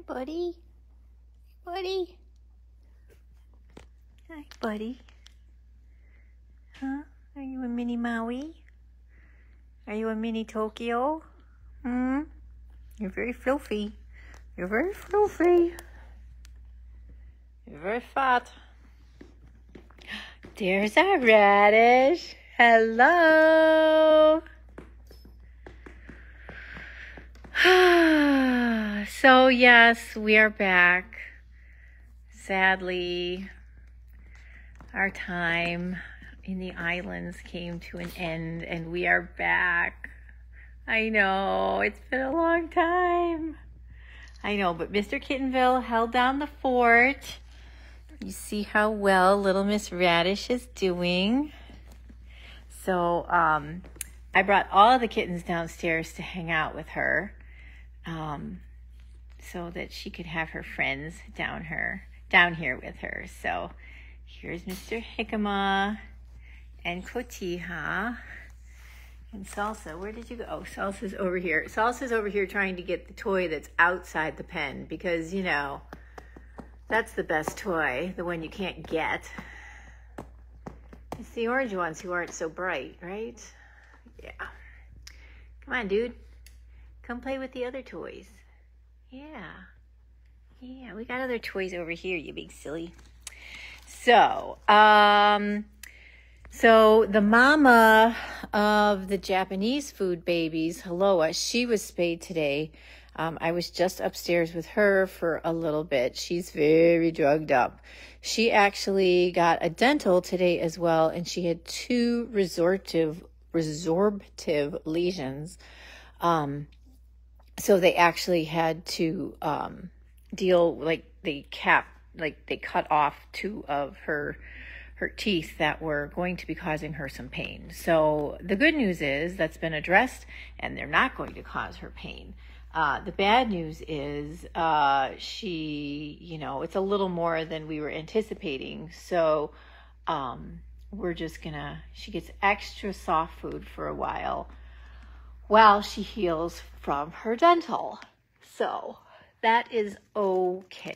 buddy. Buddy. Hi, buddy. Huh? Are you a mini Maui? Are you a mini Tokyo? You're very filthy. You're very filthy. You're very fat. There's our radish. Hello. So yes, we are back. Sadly, our time in the islands came to an end and we are back. I know, it's been a long time. I know, but Mr. Kittenville held down the fort. You see how well little Miss Radish is doing. So I brought all the kittens downstairs to hang out with her, so that she could have her friends down here with her. So here's Mr. Hickama and Cotija and Salsa. Where did you go? Oh, Salsa's over here. Salsa's over here trying to get the toy that's outside the pen because, you know, that's the best toy, the one you can't get. It's the orange ones who aren't so bright, right? Yeah. Come on, dude. Come play with the other toys. Yeah. Yeah, we got other toys over here, you big silly. So, so the mama of the Japanese food babies, Haloa, she was spayed today. I was just upstairs with her for a little bit. She's very drugged up. She actually got a dental today as well, and she had 2 resorptive lesions. So they actually had to deal, like they cut off 2 of her teeth that were going to be causing her some pain. So the good news is that's been addressed and they're not going to cause her pain. The bad news is she, you know, it's a little more than we were anticipating. So we're just she gets extra soft food for a while she heals from her dental. So that is okay.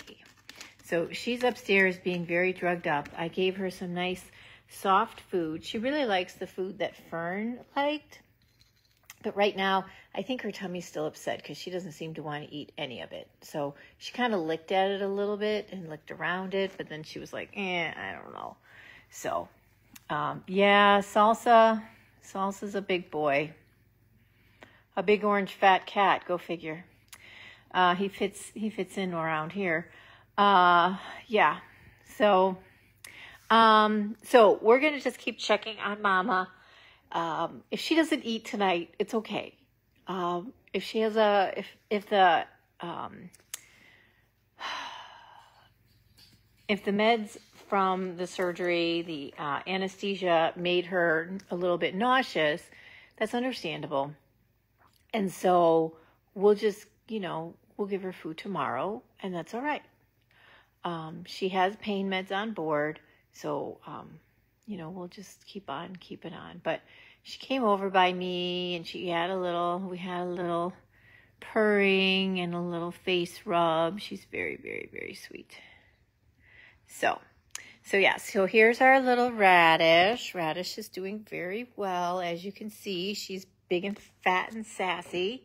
So she's upstairs being very drugged up. I gave her some nice soft food. She really likes the food that Fern liked. But right now, I think her tummy's still upset because she doesn't seem to want to eat any of it. So she kind of licked at it a little bit and licked around it. But then she was like, I don't know. So, yeah, Salsa's a big boy. A big orange fat cat, go figure. He fits in around here. Yeah. So we're going to just keep checking on Mama. If she doesn't eat tonight, it's okay. If she has if the meds from the surgery, the anesthesia made her a little bit nauseous, that's understandable. And so we'll just, we'll give her food tomorrow and that's all right. She has pain meds on board. So, we'll just keep on keeping on. But she came over by me and we had a little purring and a little face rub. She's very, very, very sweet. So here's our little Radish. Radish is doing very well. As you can see, she's big and fat and sassy.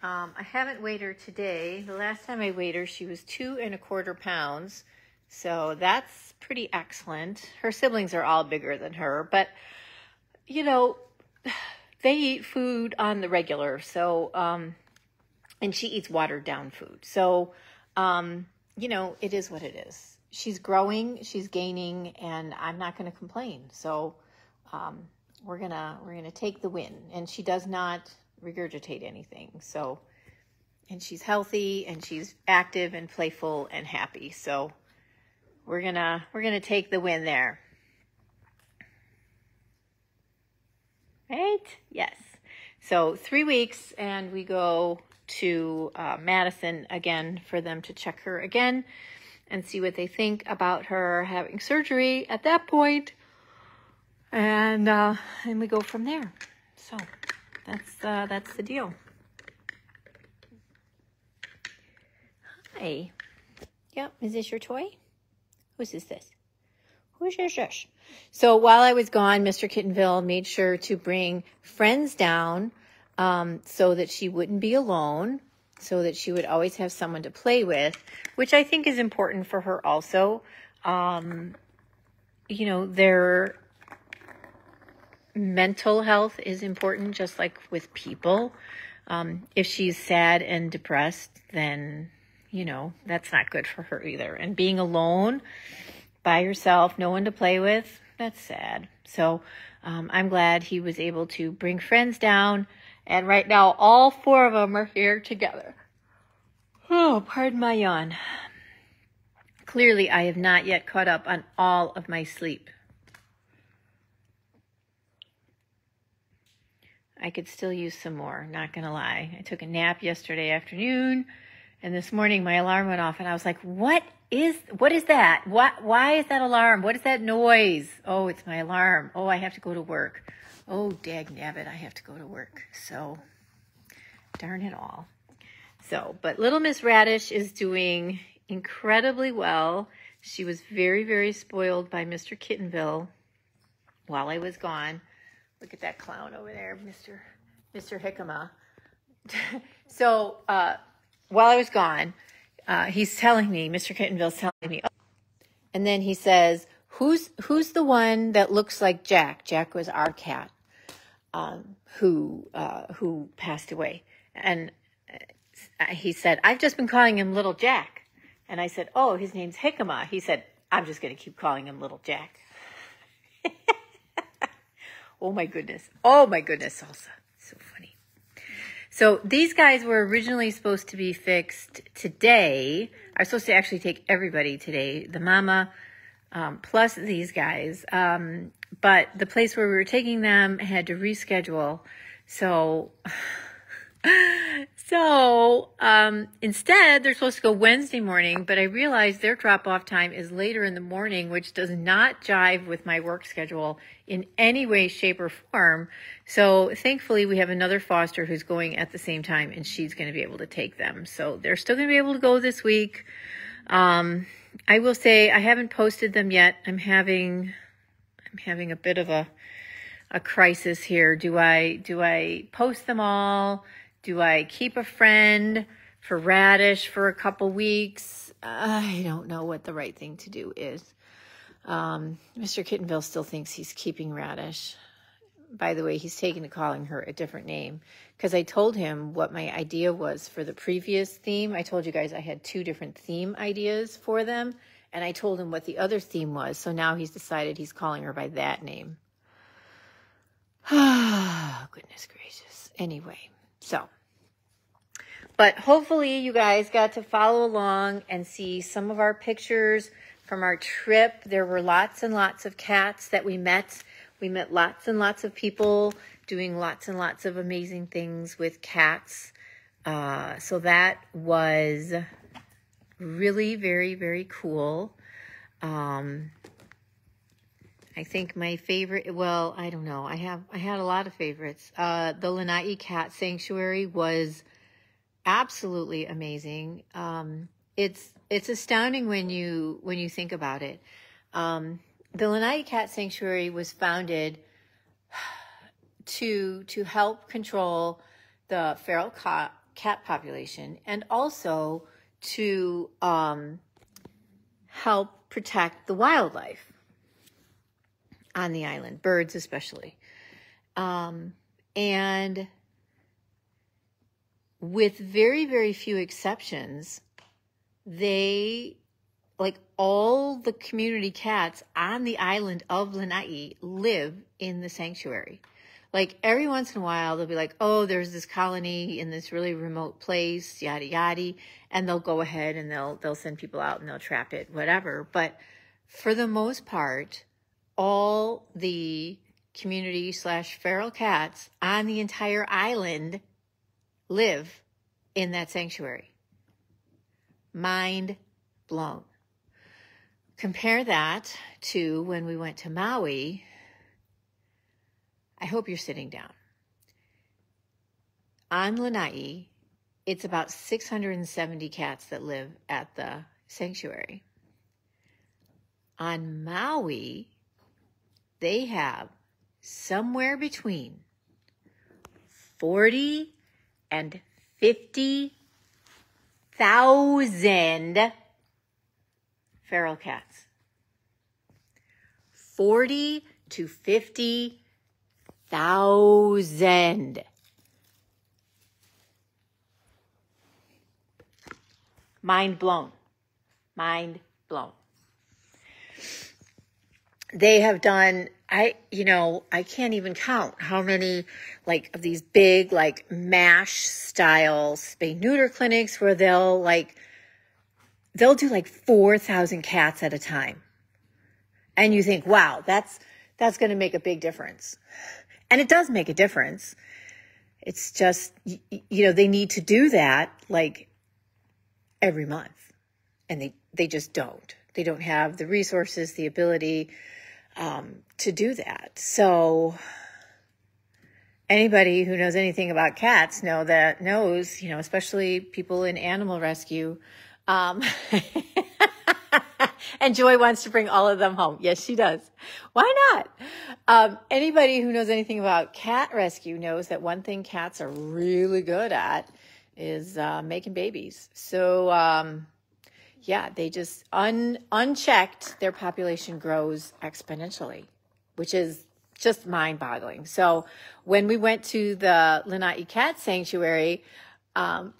I haven't weighed her today. The last time I weighed her, she was 2¼ pounds. So that's pretty excellent. Her siblings are all bigger than her, but they eat food on the regular. So, and she eats watered down food. So, it is what it is. She's growing, she's gaining, and I'm not going to complain. So, we're gonna take the win. And she does not regurgitate anything. So, and she's healthy and she's active and playful and happy. So we're gonna take the win there. Right? Yes. So 3 weeks and we go to Madison again for them to check her again and see what they think about her having surgery at that point. And we go from there. So that's the deal. Hi. Yep, is this your toy? Whose is this? Who's this? So while I was gone, Mr. Kittenville made sure to bring friends down so that she wouldn't be alone, so that she would always have someone to play with, which I think is important for her also. You know, their mental health is important, just like with people. If she's sad and depressed, then, you know, that's not good for her either. And being alone by herself, no one to play with, that's sad. So I'm glad he was able to bring friends down. And right now, all four of them are here together. Oh, pardon my yawn. Clearly, I have not yet caught up on all of my sleep. I could still use some more, not going to lie. I took a nap yesterday afternoon, and this morning my alarm went off, and I was like, what is that? Why is that alarm? What is that noise? Oh, it's my alarm. Oh, I have to go to work. Oh, dagnabbit, I have to go to work. So, darn it all. So, but little Miss Radish is doing incredibly well. She was very, very spoiled by Mr. Kittenville while I was gone. Look at that clown over there, Mr. Hickama. So, while I was gone, he's telling me, Mr. Kittenville's telling me, oh. And then he says, who's the one that looks like Jack? Jack was our cat, who passed away. And he said, I've just been calling him Little Jack. And I said, oh, his name's Hickama. He said, I'm just going to keep calling him Little Jack. Oh my goodness, salsa. So funny. So these guys were originally supposed to be fixed today. I was supposed to actually take everybody today, the mama, plus these guys. But the place where we were taking them had to reschedule. So instead, they're supposed to go Wednesday morning, but I realized their drop-off time is later in the morning, which does not jive with my work schedule in any way, shape, or form. So thankfully, we have another foster who's going at the same time, and she's going to be able to take them. So they're still going to be able to go this week. I will say I haven't posted them yet. I'm having a bit of a crisis here. Do I post them all? Do I keep a friend for Radish for a couple weeks? I don't know what the right thing to do is. Mr. Kittenville still thinks he's keeping Radish. By the way, he's taken to calling her a different name because I told him what my idea was for the previous theme. I told you guys I had 2 different theme ideas for them, and I told him what the other theme was. So now he's decided he's calling her by that name. Oh, goodness gracious. Anyway. So, but hopefully you guys got to follow along and see some of our pictures from our trip. There were lots and lots of cats that we met. We met lots and lots of people doing lots and lots of amazing things with cats. So that was really very, very cool. I think my favorite, well, I don't know. I had a lot of favorites. The Lanai Cat Sanctuary was absolutely amazing. It's astounding when you think about it. The Lanai Cat Sanctuary was founded to help control the feral cat population and also to help protect the wildlife on the island, birds especially. And with very, very few exceptions, they, like all the community cats on the island of Lanai, live in the sanctuary. Like every once in a while, they'll be like, oh, there's this colony in this really remote place, yada, yada. And they'll go ahead and they'll send people out and they'll trap it, whatever. But for the most part, all the community/feral cats on the entire island live in that sanctuary. Mind blown. Compare that to when we went to Maui. I hope you're sitting down. On Lanai, it's about 670 cats that live at the sanctuary. On Maui, they have somewhere between 40 and 50,000 feral cats. 40 to 50,000. Mind blown. Mind blown. They have done, I can't even count how many of these big MASH style spay neuter clinics where they'll do 4,000 cats at a time. And you think, wow, that's going to make a big difference. And it does make a difference. It's just, they need to do that every month. And they just don't. They don't have the resources, the ability to do that. So anybody who knows anything about cats knows, especially people in animal rescue, and Joy wants to bring all of them home. Yes, she does. Why not? Anybody who knows anything about cat rescue knows that one thing cats are really good at is making babies. So, they just unchecked, their population grows exponentially, which is just mind-boggling. So when we went to the Lanai Cat Sanctuary,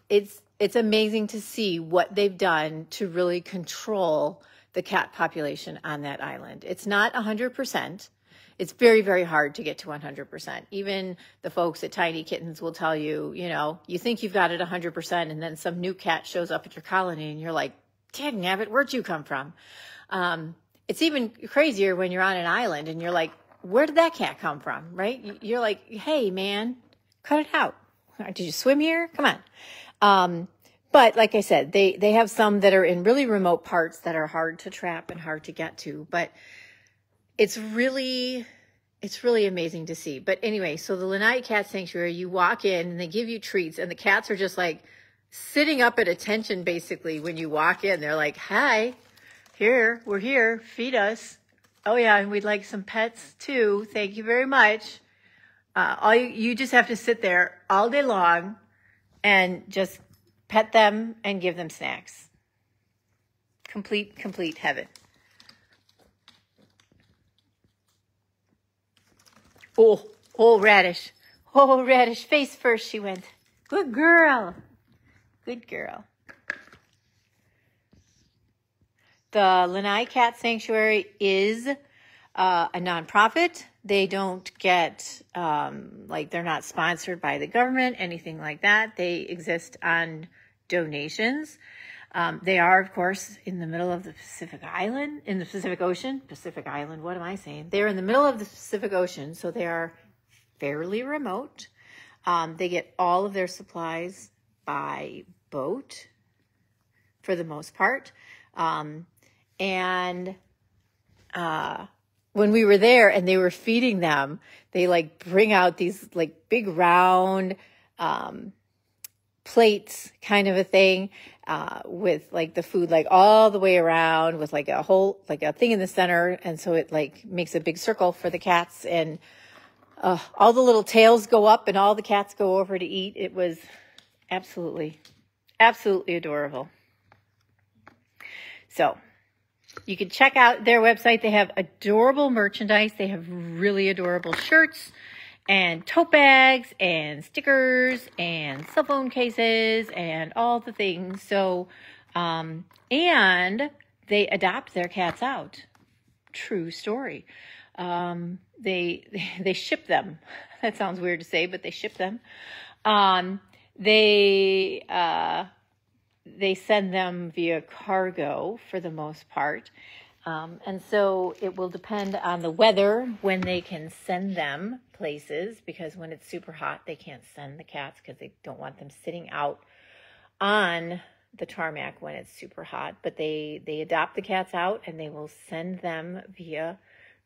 it's amazing to see what they've done to really control the cat population on that island. It's not 100%. It's very, very hard to get to 100%. Even the folks at Tiny Kittens will tell you, you think you've got it 100%, and then some new cat shows up at your colony, and you're like, dang-nabbit, where'd you come from? It's even crazier when you're on an island, and you're like, where did that cat come from, right? You're like, hey, man, cut it out. Did you swim here? Come on. But like I said, they have some that are in really remote parts that are hard to trap and hard to get to. But it's really amazing to see. But anyway, so the Lanai Cat Sanctuary, you walk in and they give you treats, and the cats are just sitting up at attention basically when you walk in. They're like, hi, we're here, feed us. Oh yeah, and we'd like some pets too. Thank you very much. You just have to sit there all day long and just pet them and give them snacks. Complete heaven. Oh, Radish. Oh, Radish, face first she went. Good girl. Good girl. The Lanai Cat Sanctuary is a nonprofit. They don't get, they're not sponsored by the government, anything like that. They exist on donations. They are, of course, in the middle of the Pacific Ocean. Pacific Island, what am I saying? They're in the middle of the Pacific Ocean, so they are fairly remote. They get all of their supplies by boat, for the most part. When we were there and they were feeding them, they bring out these big round plates kind of a thing with the food all the way around with a whole a thing in the center, and so it makes a big circle for the cats, and all the little tails go up and all the cats go over to eat. It was absolutely adorable. So you can check out their website. They have adorable merchandise. They have really adorable shirts and tote bags and stickers and cell phone cases and all the things. So, and they adopt their cats out. True story. They ship them. That sounds weird to say, but they ship them. They send them via cargo for the most part. And so it will depend on the weather when they can send them places, because when it's super hot, they can't send the cats because they don't want them sitting out on the tarmac when it's super hot. But they adopt the cats out and they will send them via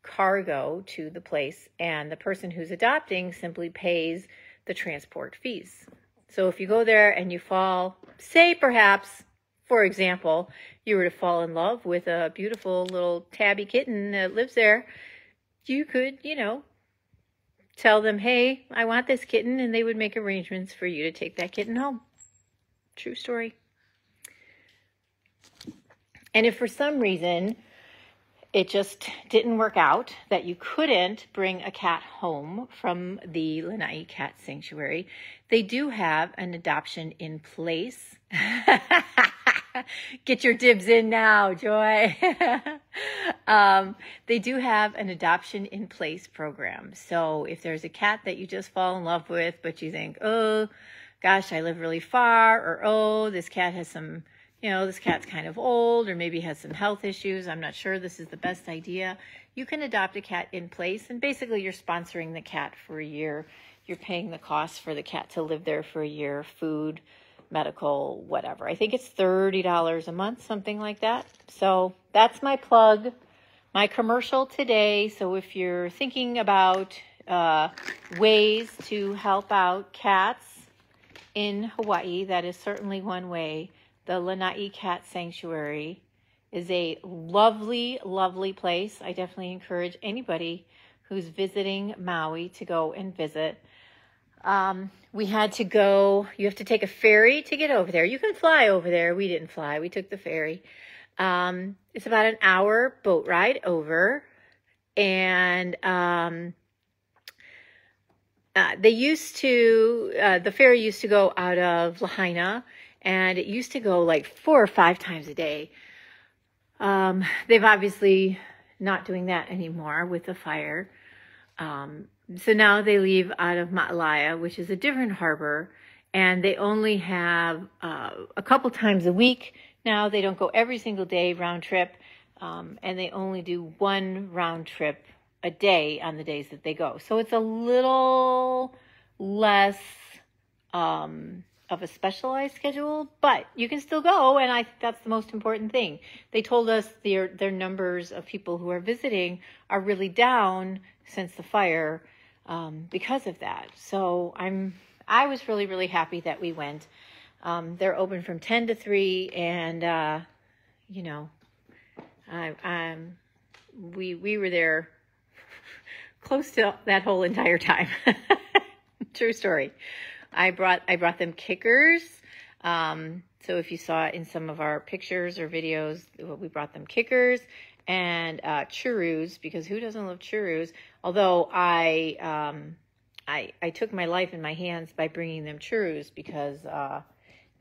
cargo to the place. And the person who's adopting simply pays the transport fees So if you go there and you fall, say perhaps, for example, you were to fall in love with a beautiful little tabby kitten that lives there, you could, tell them, hey, I want this kitten, and they would make arrangements for you to take that kitten home. True story. And if for some reason it just didn't work out, that you couldn't bring a cat home from the Lanai Cat Sanctuary, they do have an adoption in place. Get your dibs in now, Joy. They do have an adoption in place program. So if there's a cat that you just fall in love with, but you think, oh, gosh, I live really far, or, oh, this cat has some, this cat's kind of old, or maybe has some health issues, I'm not sure this is the best idea, you can adopt a cat in place, and basically you're sponsoring the cat for a year. You're paying the cost for the cat to live there for a year, food, medical, whatever. I think it's $30 a month, something like that. So that's my plug, my commercial today. So if you're thinking about ways to help out cats in Hawaii, that is certainly one way. The Lanai Cat Sanctuary is a lovely, lovely place. I definitely encourage anybody who's visiting Maui to go and visit. We had to go, you have to take a ferry to get over there. You can fly over there. We didn't fly. We took the ferry. It's about an hour boat ride over. And the ferry used to go out of Lahaina, and it used to go like 4 or 5 times a day. They've obviously not doing that anymore with the fire. So now they leave out of Ma'alaya, which is a different harbor, and they only have a couple times a week. Now they don't go every single day round trip, and they only do 1 round trip a day on the days that they go. So it's a little less of a specialized schedule, but you can still go, and I think that's the most important thing. They told us their numbers of people who are visiting are really down since the fire because of that. So I was really, really happy that we went. They're open from 10 to 3, and we were there close to that whole entire time. True story. I brought them kickers. So if you saw in some of our pictures or videos, we brought them kickers and churros, because who doesn't love churros? Although I took my life in my hands by bringing them churros, because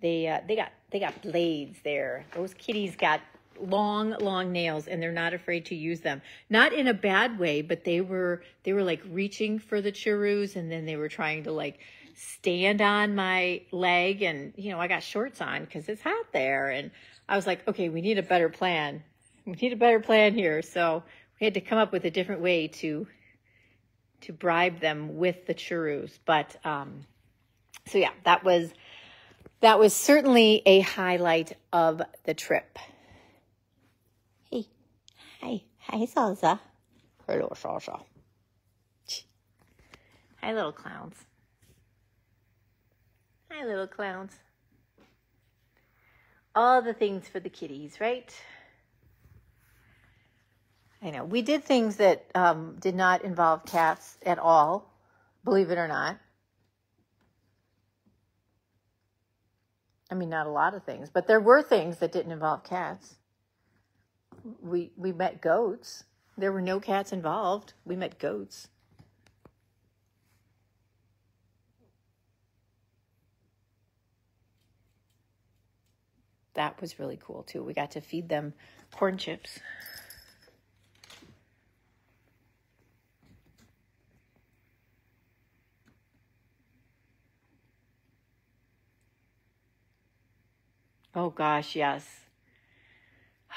they got blades there. Those kitties got long nails, and they're not afraid to use them. Not in a bad way, but they were like reaching for the churros, and then they were trying to like stand on my leg, and I got shorts on because it's hot there, and I was like, okay, we need a better plan. We need a better plan here. So we had to come up with a different way to bribe them with the churros. But so yeah, that was certainly a highlight of the trip. Hey, hi, Salsa. Hello, Salsa. Hi, little clowns. Hi, little clowns. All the things for the kitties, right? I know. We did things that did not involve cats at all, believe it or not. I mean, not a lot of things, but there were things that didn't involve cats. We met goats. There were no cats involved. We met goats. That was really cool too. We got to feed them corn chips. Oh gosh, yes.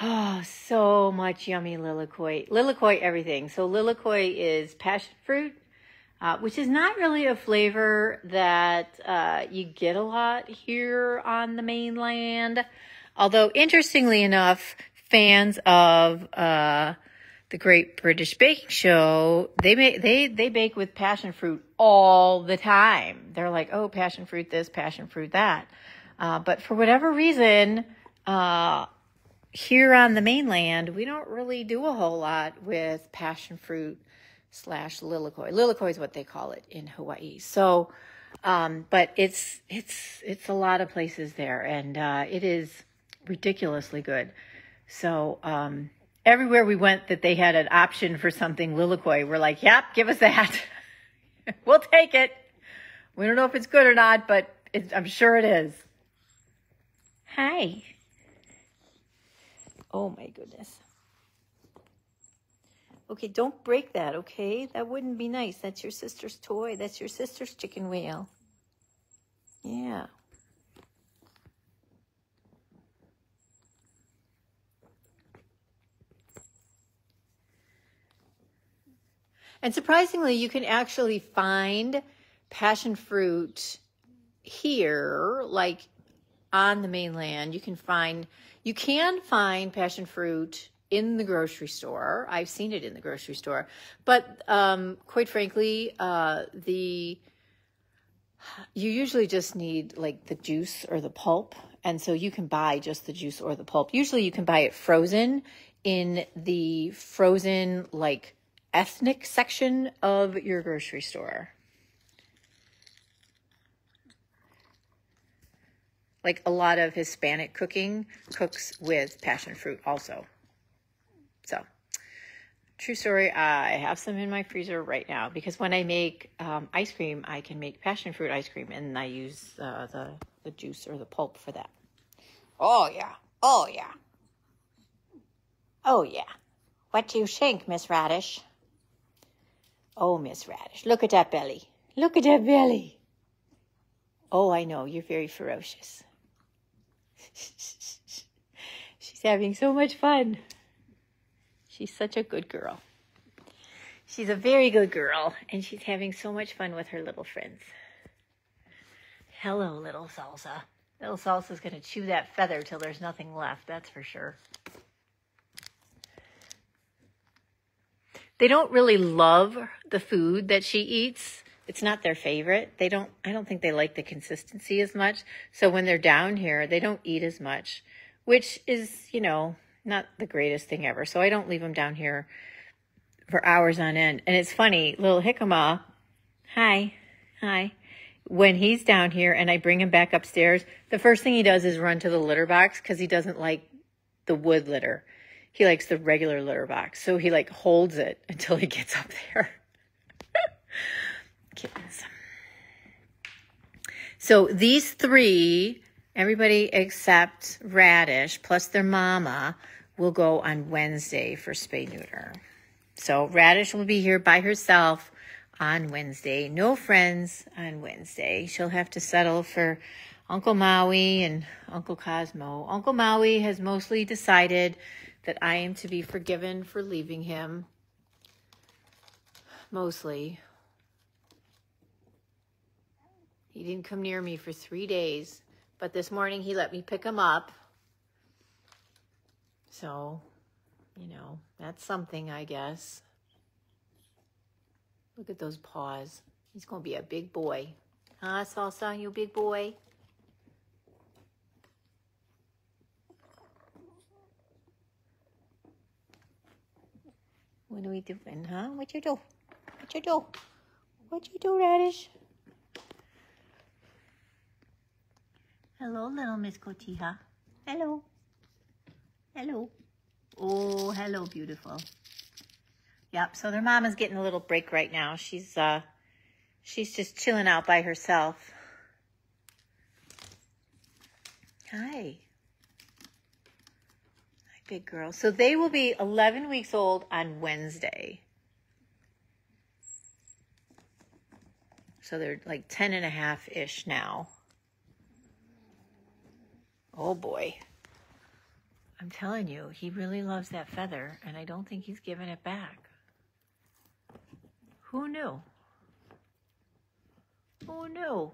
Oh, so much yummy lilikoi. Lilikoi everything. So lilikoi is passion fruit, which is not really a flavor that you get a lot here on the mainland. Although, interestingly enough, fans of the Great British Baking Show, they bake with passion fruit all the time. They're like, oh, passion fruit this, passion fruit that. But for whatever reason, here on the mainland, we don't really do a whole lot with passion fruit / lilikoi. Lilikoi is what they call it in Hawaii. So, but it's a lot of places there, and it is ridiculously good. So, everywhere we went that they had an option for something lilikoi, we're like, yep, give us that. We'll take it. We don't know if it's good or not, but I'm sure it is. Hi. Oh my goodness. Okay, don't break that, okay? That wouldn't be nice. That's your sister's toy. That's your sister's chicken wheel. Yeah. And surprisingly, you can actually find passion fruit here, like on the mainland. You can find passion fruit in the grocery store. I've seen it in the grocery store. But quite frankly, you usually just need like the juice or the pulp. And so you can buy just the juice or the pulp. Usually you can buy it frozen in the frozen like ethnic section of your grocery store. Like a lot of Hispanic cooking cooks with passion fruit also. So, true story, I have some in my freezer right now because when I make ice cream, I can make passion fruit ice cream, and I use the juice or the pulp for that. Oh, yeah. Oh, yeah. Oh, yeah. What do you think, Miss Radish? Oh, Miss Radish, look at that belly. Look at that belly. Oh, I know, you're very ferocious. She's having so much fun. She's such a good girl. She's a very good girl, and she's having so much fun with her little friends. Hello, little Salsa. Little Salsa's going to chew that feather till there's nothing left, that's for sure. They don't really love the food that she eats. It's not their favorite. I don't think they like the consistency as much. So when they're down here, they don't eat as much, which is, not the greatest thing ever. So I don't leave them down here for hours on end. And it's funny, little Jicama, hi. When he's down here and I bring him back upstairs, the first thing he does is run to the litter box because he doesn't like the wood litter. He likes the regular litter box. So he like holds it until he gets up there. Kittens. So these three, everybody except Radish plus their mama, will go on Wednesday for spay neuter. So Radish will be here by herself on Wednesday. No friends on Wednesday. She'll have to settle for Uncle Maui and Uncle Cosmo. Uncle Maui has mostly decided that I am to be forgiven for leaving him. Mostly. He didn't come near me for 3 days, but this morning he let me pick him up. So, that's something, I guess. Look at those paws. He's going to be a big boy. Huh, Salsa, you big boy? What are we doing, huh? What you do? What you do? What you do, Radish? Hello, little Miss Cotija. Hello. Hello. Oh, hello, beautiful. Yep, so their mama's getting a little break right now. She's just chilling out by herself. Hi. Hi, big girl. So they will be 11 weeks old on Wednesday. So they're like 10 and a half-ish now. Oh, boy. I'm telling you, he really loves that feather, and I don't think he's giving it back. Who knew? Who knew?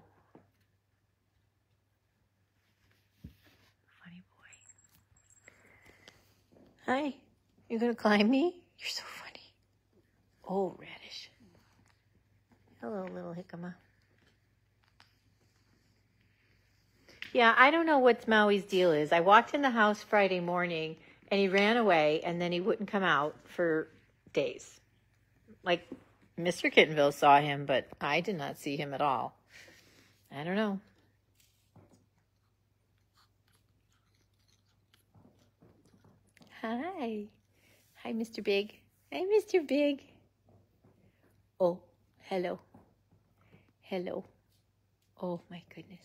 Funny boy. Hi. You gonna climb me? You're so funny. Oh, Radish. Hello, little jicama. Yeah, I don't know what Maui's deal is. I walked in the house Friday morning, and he ran away, and then he wouldn't come out for days. Like, Mr. Kittenville saw him, but I did not see him at all. I don't know. Hi. Hi, Mr. Big. Hi, Mr. Big. Oh, hello. Hello. Oh, my goodness.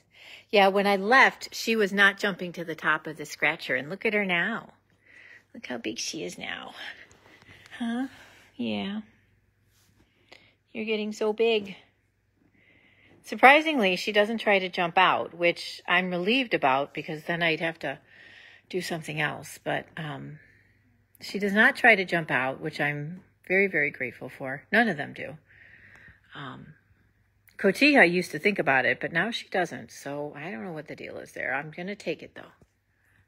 Yeah, when I left, she was not jumping to the top of the scratcher. And look at her now. Look how big she is now. Huh? Yeah. You're getting so big. Surprisingly, she doesn't try to jump out, which I'm relieved about because then I'd have to do something else. But she does not try to jump out, which I'm very, very grateful for. None of them do. Cotija used to think about it, but now she doesn't. So I don't know what the deal is there. I'm going to take it, though.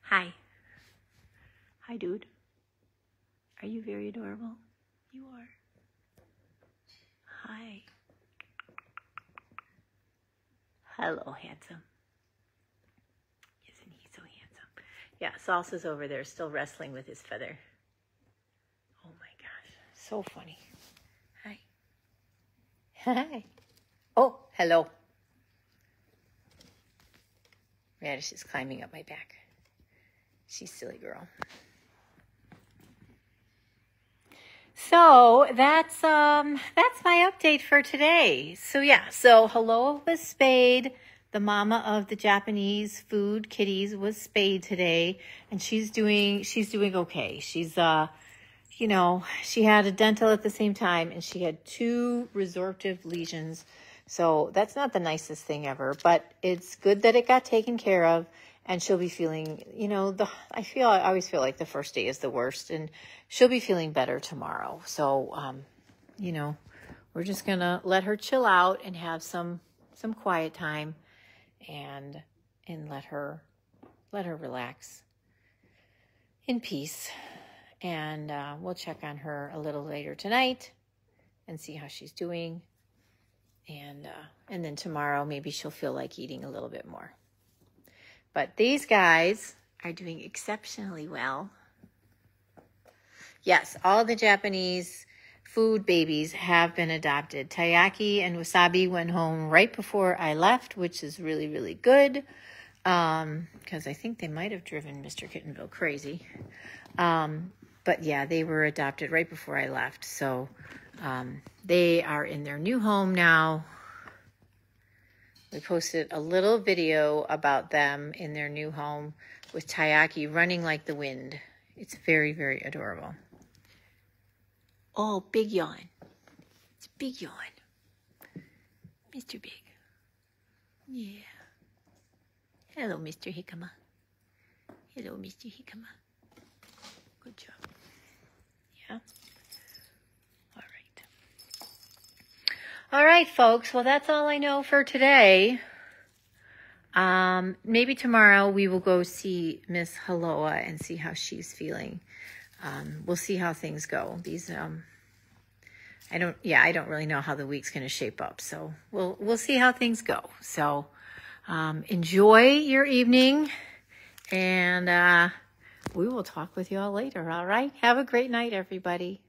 Hi. Hi, dude. Are you very adorable? You are. Hi. Hello, handsome. Isn't he so handsome? Yeah, Salsa's over there still wrestling with his feather. Oh, my gosh. So funny. Hi. Hi. Oh, hello. Radish is climbing up my back. She's a silly girl. So that's my update for today. So yeah, so Hello was spayed. The mama of the Japanese food kitties was spayed today, and she's doing okay. She's she had a dental at the same time, and she had 2 resorptive lesions. So that's not the nicest thing ever, but it's good that it got taken care of, and she'll be feeling, I always feel like the first day is the worst, and she'll be feeling better tomorrow. So, we're just going to let her chill out and have some quiet time and let her relax in peace. And we'll check on her a little later tonight and see how she's doing. And then tomorrow, maybe she'll feel like eating a little bit more. But these guys are doing exceptionally well. Yes, all the Japanese food babies have been adopted. Taiyaki and Wasabi went home right before I left, which is really, really good. Because I think they might have driven Mr. Kittenville crazy. But yeah, they were adopted right before I left. So they are in their new home now. We posted a little video about them in their new home with Taiyaki running like the wind. It's very, very adorable. Oh, big yawn. It's a big yawn. Mr. Big. Yeah. Hello, Mr. Jicama. Hello, Mr. Jicama. Good job. Yeah. All right, folks. Well, that's all I know for today. Maybe tomorrow we will go see Miss Haloa and see how she's feeling. We'll see how things go. I don't really know how the week's going to shape up. So we'll see how things go. So, enjoy your evening, and we will talk with you all later. All right. Have a great night, everybody.